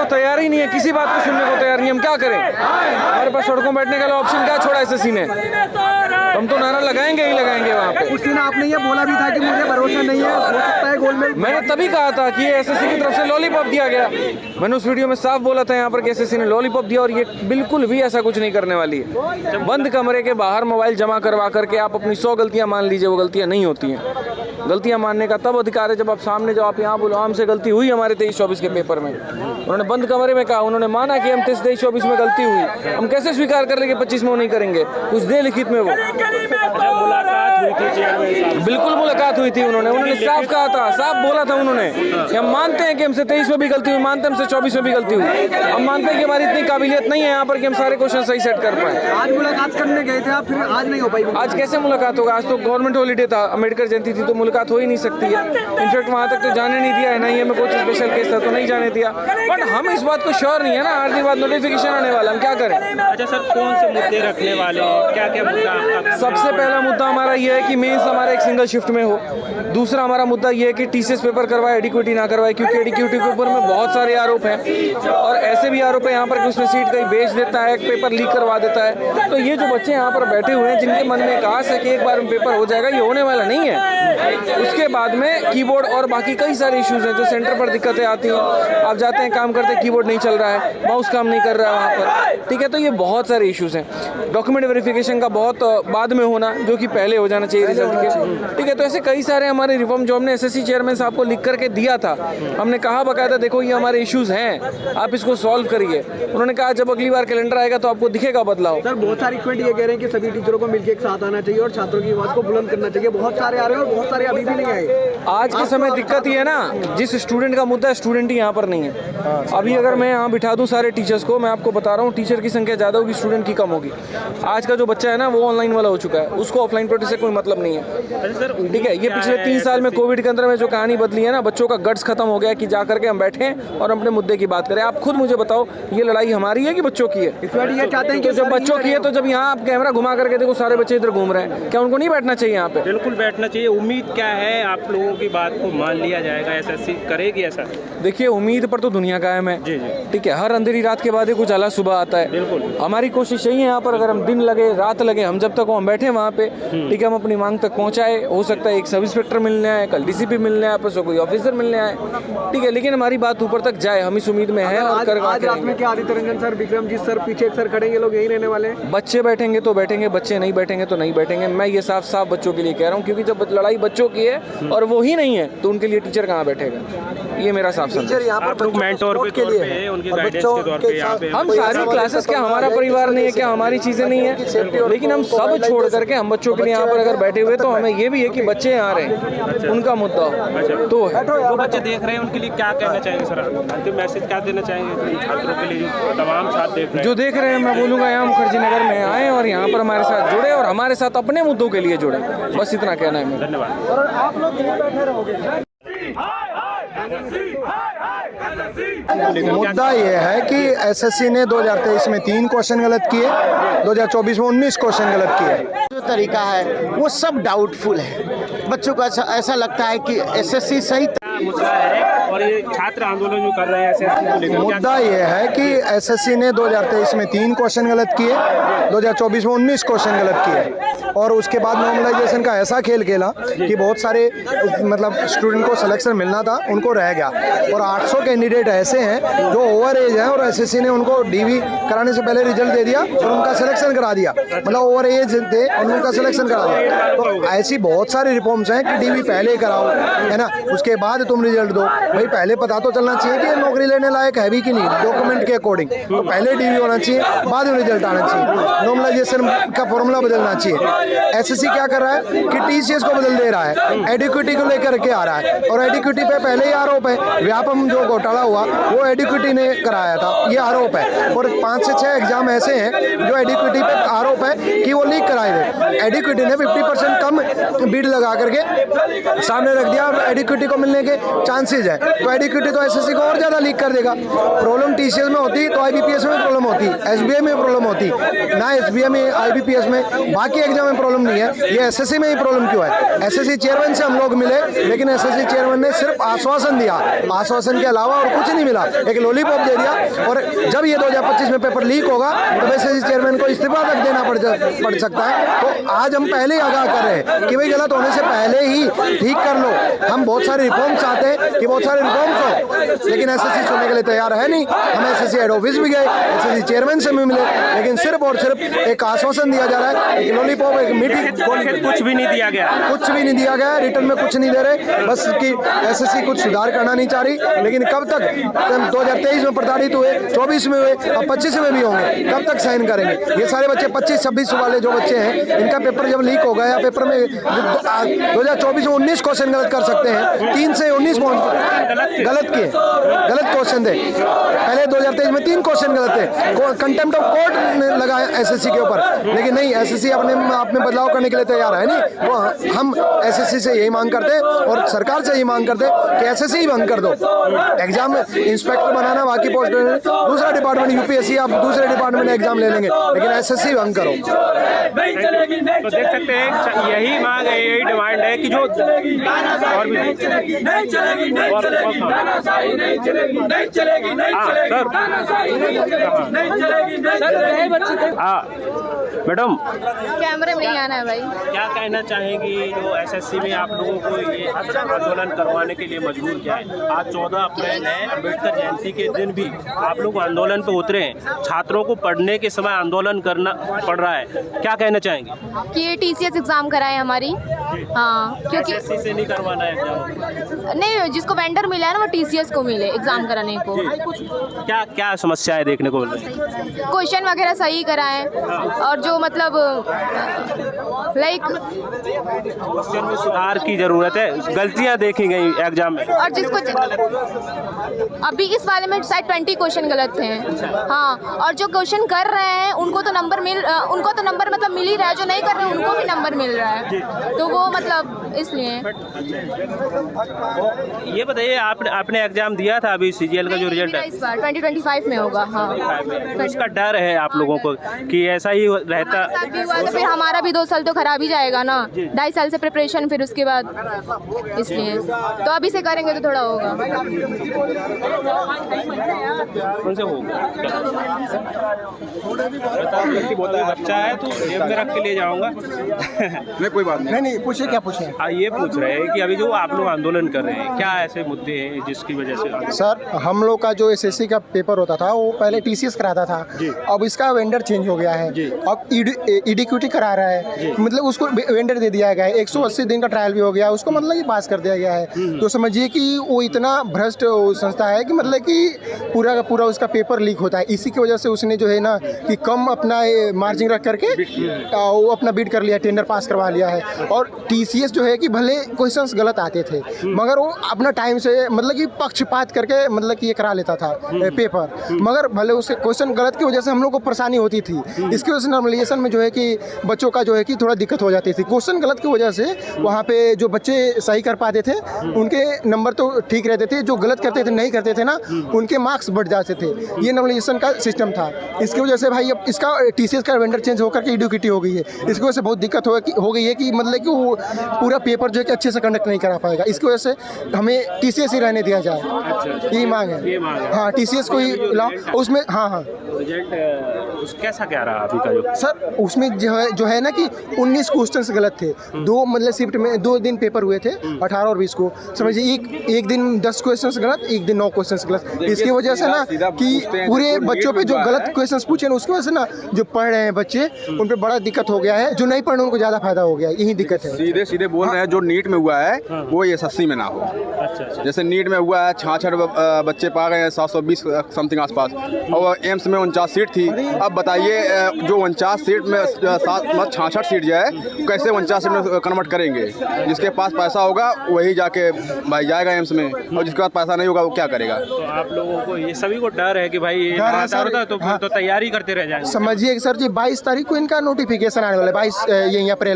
को तैयार ही नहीं है, किसी बात को सुनने को तैयार नहीं। हम क्या करें? हमारे पास सड़कों बैठने का ऑप्शन क्या छोड़ा एसएससी ने? हम तो नारा लगाएंगे ही लगाएंगे वहाँ पे। उस दिन आपने ये बोला भी था कि मुझे भरोसा नहीं है, हो सकता है गोल में। मैंने तभी कहा था कि एसएससी की तरफ से लॉलीपॉप दिया गया। मैंने उस वीडियो में साफ बोला था यहाँ पर कि एसएससी ने लॉलीपॉप दिया, और ये बिल्कुल भी ऐसा कुछ नहीं करने वाली है। बंद कमरे के बाहर मोबाइल जमा करवा करके आप अपनी 100 गलतियाँ मान लीजिए, वो गलतियाँ नहीं होती हैं। गलतियाँ मानने का तब अधिकार है जब आप सामने जाओ, आप यहाँ बोलो हमसे गलती हुई हमारे 23-24 के पेपर में। उन्होंने बंद कमरे में कहा, उन्होंने माना कि हम 23-24 में गलती हुई। हम कैसे स्वीकार कर लेंगे 25 में वो नहीं करेंगे? कुछ दे लिखित में वो। बिल्कुल मुलाकात हुई थी, उन्होंने साफ कहा था, साफ बोला था उन्होंने कि हम मानते हैं कि हमसे 23 में भी गलती हुई, मानते हैं हमसे 24 में भी गलती हुई। हम मानते हैं कि हमारी इतनी काबिलियत नहीं है यहाँ पर कि हम सारे क्वेश्चन सही सेट कर पाए। आज मुलाकात करने गए थे आप, फिर आज नहीं हो पाई? आज कैसे मुलाकात होगा? आज तो गवर्नमेंट हॉलीडे था, अम्बेडकर जयंती थी, तो मुलाकात हो ही नहीं सकती है। इनफैक्ट वहाँ तक तो जाने नहीं दिया है, नहीं हमें कुछ स्पेशल केस था तो नहीं जाने दिया। बट हम इस बात को श्योर नहीं है ना, 8 दिन बाद नोटिफिकेशन आने वाला, हम क्या करें? अच्छा सर, कौन से मुद्दे रखने वाले हैं, क्या क्या मुद्दा? सबसे पहला मुद्दा हमारा ये है कि मेंस हमारा एक सिंगल शिफ्ट में हो। दूसरा हमारा मुद्दा ये है कि टीसीएस पेपर करवाए, एडिक्विटी ना करवाए, क्योंकि एडिक्विटी के ऊपर में बहुत सारे आरोप हैं, और ऐसे भी आरोप है यहाँ पर कि उसमें सीट कहीं बेच देता है, पेपर लीक करवा देता है। तो ये जो बच्चे यहाँ पर बैठे हुए हैं, जिनके मन में एक आस है कि एक बार में पेपर हो जाएगा, ये होने वाला नहीं है। उसके बाद में कीबोर्ड और बाकी कई सारे इश्यूज हैं जो सेंटर पर दिक्कतें आती हैं। आप जाते हैं काम करते हैं, कीबोर्ड नहीं चल रहा है, माउस काम नहीं कर रहा है वहाँ पर, ठीक है। तो ये बहुत सारे इश्यूज हैं। डॉक्यूमेंट वेरिफिकेशन का बहुत बाद में होना, जो कि पहले हो जाना चाहिए रिजल्ट के, ठीक है। तो ऐसे कई सारे हमारे रिफॉर्म जो हमने एसएससी चेयरमैन साहब को लिख करके दिया था, हमने कहा बकायदा देखो ये हमारे इश्यूज हैं, आप इसको सॉल्व करिए। उन्होंने कहा जब अगली बार कैलेंडर आएगा तो आपको दिखेगा बदलाव। सर बहुत सारी रिक्वेस्ट ये कह रहे हैं कि सभी टीचरों को मिलकर एक साथ आना चाहिए और छात्रों की आवाज को बुलंद करना चाहिए। बहुत सारे आ रहे हैं और बहुत सारे अभी भी नहीं आए। आज के समय दिक्कत ये है ना, जिस स्टूडेंट का मुद्दा है, स्टूडेंट ही यहाँ पर नहीं है। अभी अगर मैं यहाँ बिठा दूँ सारे टीचर्स को, मैं आपको बता रहा हूँ टीचर की संख्या ज़्यादा होगी, स्टूडेंट की कम होगी। आज का जो बच्चा है ना, वो ऑनलाइन वाला हो चुका है, उसको ऑफलाइन पढ़ने से कोई मतलब नहीं है, ठीक है। ये पिछले 3 साल में कोविड के अंदर में जो कहानी बदली है ना, बच्चों का गट्स खत्म हो गया कि जा करके हम बैठें और अपने मुद्दे की बात करें। आप खुद मुझे बताओ, ये लड़ाई हमारी है कि बच्चों की है? इस बार ये चाहते हैं कि जब बच्चों की है तो जब यहाँ आप कैमरा घुमा करके देखो सारे बच्चे इधर घूम रहे हैं, क्या उनको नहीं बैठना चाहिए यहाँ पे? बिल्कुल बैठना चाहिए। उम्मीद क्या है, आप लोगों की बात को मान लिया जाएगा, एसएससी करेगी ऐसा? देखिए, उम्मीद पर तो दुनिया कायम है, ठीक है। हर अंधेरी रात के बाद ही कुछ अला सुबह आता है। बिल्कुल हमारी कोशिश यही है यहाँ पर, अगर हम दिन लगे रात लगे, हम जब तक हम बैठे वहाँ पे, ठीक है, हम अपनी मांग तक पहुँचाए। हो सकता है एक सब इंस्पेक्टर मिलने आए, कल डीसीपी मिलने आए, परसों कोई ऑफिसर मिलने आए, ठीक है, लेकिन हमारी बात ऊपर तक जाए, हम इस उम्मीद में हैं। और आज रात में क्या आदित्य रंजन सर, विक्रमजीत सर, पीछे सर खड़े, ये लोग यही रहने वाले हैं? बच्चे बैठेंगे तो बैठेंगे, बच्चे नहीं बैठेंगे तो नहीं बैठेंगे। मैं ये साफ साफ बच्चों के लिए कह रहा हूँ, क्योंकि जब लड़ाई बच्चों की है और वो ही नहीं है, तो उनके लिए टीचर कहाँ बैठेगा? ये मेरा साफ समझ। आप लोग मेंटोर के तौर पे, उनकी गाइडेंस के तौर पे यहाँ पे हम सारी क्लासेस, क्या हमारा परिवार नहीं है, क्या हमारी चीजें नहीं है? लेकिन हम सब छोड़ करके हम बच्चों के लिए यहाँ पर अगर बैठे हुए, तो हमें ये भी है कि बच्चे यहाँ रहे, उनका मुद्दा तो है। जो बच्चे देख रहे हैं उनके लिए क्या कहना चाहेंगे सर? अंतिम मैसेज क्या देना चाहेंगे छात्रों के लिए जो तमाम साथ देख रहे हैं? जो देख रहे हैं, मैं बोलूँगा यहाँ मुखर्जी नगर में आए और यहाँ पर हमारे साथ जुड़े और हमारे साथ अपने मुद्दों के लिए जुड़े, बस इतना कहना है मेरा। धन्यवाद। और आप लोग यहीं बैठे रहोगे? मुद्दा ये है कि एसएससी ने 2023 में 3 क्वेश्चन गलत किए, 2024 में 19 क्वेश्चन गलत किए। जो तरीका है वो सब डाउटफुल है। बच्चों को ऐसा लगता है कि एसएससी सही मुद्दा है और ये छात्र आंदोलन जो कर रहे हैं एसएससी को लेकर, मुद्दा ये है कि एसएससी ने 2023 में 3 क्वेश्चन गलत किए, 2024 में 19 क्वेश्चन गलत किए, और उसके बाद नॉर्मलाइजेशन का ऐसा खेल खेला कि बहुत सारे मतलब स्टूडेंट को सिलेक्शन मिलना था, उनको रह गया। और 800 कैंडिडेट ऐसे हैं जो ओवर एज हैं और एसएससी ने उनको डीवी कराने से पहले रिजल्ट दे दिया और उनका सिलेक्शन करा दिया, मतलब ओवर एज थे और उनका सिलेक्शन करा दिया। तो ऐसी बहुत सारी रिफॉर्म्स हैं कि डीवी पहले कराओ, है ना, उसके बाद तुम रिजल्ट दो। भाई पहले पता तो चलना चाहिए कि नौकरी लेने लायक है भी कि नहीं, डॉक्यूमेंट के अकॉर्डिंग। तो पहले डीवी होना चाहिए, बाद में रिजल्ट आना चाहिए, नॉर्मलाइजेशन का फॉर्मूला बदलना चाहिए। एसएससी क्या कर रहा है कि टीसीएस को बदल दे रहा है, एडिक्विटी को लेकर के आ रहा है, और एडिक्विटी पे पहले ही आरोप है, व्यापम जो घोटाला हुआ वो एडिक्विटी ने कराया था, ये आरोप है। और 5 से 6 एग्जाम ऐसे हैं जो एडिक्विटी पे आरोप है कि वो लीक कराए थे। एडिक्विटी ने 50% कम बिड लगा करके सामने रख दिया, एडिक्विटी को मिलने के चांसेस है। तो एडिक्विटी तो एसएससी को और ज़्यादा लीक कर देगा। प्रॉब्लम टीसीएस में होती तो आईबीपीएस में प्रॉब्लम होती, एसबीआई में प्रॉब्लम होती ना, एसबीआई में आईबीपीएस में, बाकी एग्जाम में प्रॉब्लम नहीं है, ये एसएससी में ही प्रॉब्लम क्यों है। एसएससी चेयरमैन से हम लोग मिले, लेकिन एसएससी चेयरमैन ने सिर्फ आश्वासन दिया, आश्वासन के अलावा और कुछ नहीं मिला, एक लॉलीपॉप दे दिया। और जब ये 2025 में पेपर लीक होगा तो एसएससी चेयरमैन को इस्तीफा तक देना पड़ सकता है। तो आज हम पहले ही आगाह कर रहे हैं कि भाई गलत होने से पहले ही ठीक कर लो। हम बहुत सारे रिफॉर्म चाहते हैं कि बहुत सारे रिफॉर्म्स हो, लेकिन एसएससी सुनने के लिए तैयार है नहीं। हम एसएससी हेड ऑफिस भी गए, एसएससी चेयरमैन से भी मिले, लेकिन सिर्फ और सिर्फ एक आश्वासन दिया जा रहा है, एक लॉलीपॉप, एक मीटिंग, कुछ भी नहीं दिया गया, कुछ भी नहीं दिया गया, रिटर्न में कुछ नहीं दे रहे, बस कि एसएससी कुछ सुधार करना नहीं चाह रही। लेकिन कब तक, 2023 में प्रताड़ित हुए, 24 में हुए, अब 25 में भी होंगे, कब तक साइन करेंगे? ये सारे बच्चे 25-26 वाले जो बच्चे हैं, इनका पेपर जब लीक होगा या पेपर में 2024 में 19 क्वेश्चन गलत कर सकते हैं, 3 से 19 गलत किए, गलत क्वेश्चन थे। पहले 2023 में 3 क्वेश्चन गलत थे, कंटेम्प्ट ऑफ कोर्ट लगा एसएससी के ऊपर, लेकिन नहीं, एसएससी अपने आप में बदलाव करने के लिए तैयार है नहीं। वो हम एसएससी से यही मांग करते हैं और सरकार से यही मांग करते हैं कि एसएससी ही बंद कर दो। एग्जाम में इंस्पेक्टर बनाना बाकी पोस्ट, दूसरा डिपार्टमेंट यूपीएससी, आप दूसरे डिपार्टमेंट में एग्जाम ले लेंगे, लेकिन एसएससी बंद करो। तो देख सकते हैं यही मांग है, यही डिमांड है कि जो और भी मैडम कैमरे में ही आना है भाई। क्या कहना चाहेंगी जो एसएससी में आप लोगों को ये आंदोलन करवाने के लिए मजबूर किया है? आज 14 अप्रैल है, अम्बेडकर जयंती के दिन भी आप लोग आंदोलन पे उतरे हैं, छात्रों को पढ़ने के समय आंदोलन करना पड़ रहा है, क्या कहना चाहेंगे? कि ये टीसीएस एग्जाम कराए हमारी, हाँ, क्योंकि एसएससी से नहीं करवाना है एग्जाम? नहीं, जिसको वेंडर मिला है ना वो टीसीएस को मिले एग्जाम कराने को। क्या क्या समस्या है देखने को मिल रही है? क्वेश्चन वगैरह सही कराएं और जो मतलब लाइक क्वेश्चन में सुधार की जरूरत है, गलतियां देखी गई एग्जाम में। और जिसको अभी इस वाले में शायद 20 क्वेश्चन गलत हैं, हाँ, और जो क्वेश्चन कर रहे हैं उनको तो नंबर मतलब मिल ही रहा है, जो नहीं कर रहे हैं उनको भी नंबर मिल रहा है, तो वो मतलब इसलिए। ये बताइए, आपने एग्जाम दिया था अभी सीजीएल का जो रिजल्ट है? इस बार 2025 में होगा, हाँ। उसका डर है आप लोगों को कि ऐसा ही रहता? भी हुआ तो फिर हमारा भी 2 साल तो खराब ही जाएगा ना, 2.5 साल से प्रिपरेशन, फिर उसके बाद, इसलिए तो अभी से करेंगे तो थोड़ा होगा। उनसे होगा बच्चा है तो जेब में रख के ले जाऊंगा। नहीं कोई बात नहीं पूछे, क्या पूछे? ये पूछ रहे हैं कि अभी जो आप लोग आंदोलन कर रहे हैं, क्या ऐसे मुद्दे हैं जिसकी वजह से? सर, हम लोग का जो एसएससी का पेपर होता था वो पहले टीसीएस कराता था, अब इसका वेंडर चेंज हो गया है, अब इडिक्विटी करा रहा है, मतलब उसको वेंडर दे दिया गया है, 180 दिन का ट्रायल भी हो गया, उसको मतलब कि पास कर दिया गया है। तो समझिए कि वो इतना भ्रष्ट संस्था है कि मतलब कि पूरा का पूरा उसका पेपर लीक होता है। इसी की वजह से उसने जो है ना कि कम अपना मार्जिन रख करके वो अपना बिड कर लिया, टेंडर पास करवा लिया है। और टीसीएस जो है कि भले क्वेश्चंस गलत आते थे मगर वो अपना टाइम से मतलब कि पक्षपात करके मतलब कि ये करा लेता था पेपर, मगर भले उसके क्वेश्चन गलत की वजह से हम लोग को परेशानी होती थी। इसकी वजह से नॉर्मलाइजेशन में जो है कि बच्चों का जो है कि थोड़ा दिक्कत हो जाती थी। क्वेश्चन गलत की वजह से वहाँ पे जो बच्चे सही कर पाते थे उनके नंबर तो ठीक रहते थे, जो गलत करते थे नहीं करते थे ना उनके मार्क्स बढ़ जाते थे। ये नॉर्मलाइजेशन का सिस्टम था। इसकी वजह से भाई अब इसका टीसीएस का वेंडर चेंज होकर के इडिक्विटी हो गई है। इसकी वजह से बहुत दिक्कत हो गई है कि मतलब कि वो पूरा पेपर जो है कि अच्छे से कंडक्ट नहीं करा पाएगा। इसकी वजह से हमें टीसीएस ही रहने दिया जाए, यही मांग है। हाँ, टीसीएस को ही लाओ उसमें। हाँ, रिजल्ट कैसा क्या रहा अभी का जो? सर, उसमें जो है ना कि 19 क्वेश्चंस गलत थे, 2 मतलब शिफ्ट में 2 दिन पेपर हुए थे, 18 और 20 को। समझिए एक दिन 10 क्वेश्चंस गलत, एक दिन 9 क्वेश्चंस गलत। इसकी वजह से ना कि पूरे बच्चों पे जो गलत क्वेश्चंस पूछे ना उसकी वजह से ना जो पढ़ रहे हैं बच्चे उन पे बड़ा दिक्कत हो गया है, जो नहीं पढ़ रहे उनको ज़्यादा फायदा हो गया है, यही दिक्कत है। सीधे सीधे बोल रहे हैं जो नीट में हुआ है वो एसएससी में ना हो। जैसे नीट में हुआ है 66 बच्चे पा गए हैं, 720 समथिंग आसपास, और एम्स में 49 सीट थी। अब बताइए जो 49 सीट में 66 सीट जो है कैसे 49 सीट में कन्वर्ट करेंगे? जिसके पास पैसा होगा वही जाके भाई जाएगा एम्स में, और जिसके पास पैसा नहीं होगा वो क्या करेगा? तो आप लोगों को ये सभी को डर है कि भाई ये तो तैयारी करते रह जाएंगे। समझिए सर जी, 22 तारीख को इनका नोटिफिकेशन आने वाला है, 22 यही अप्रैल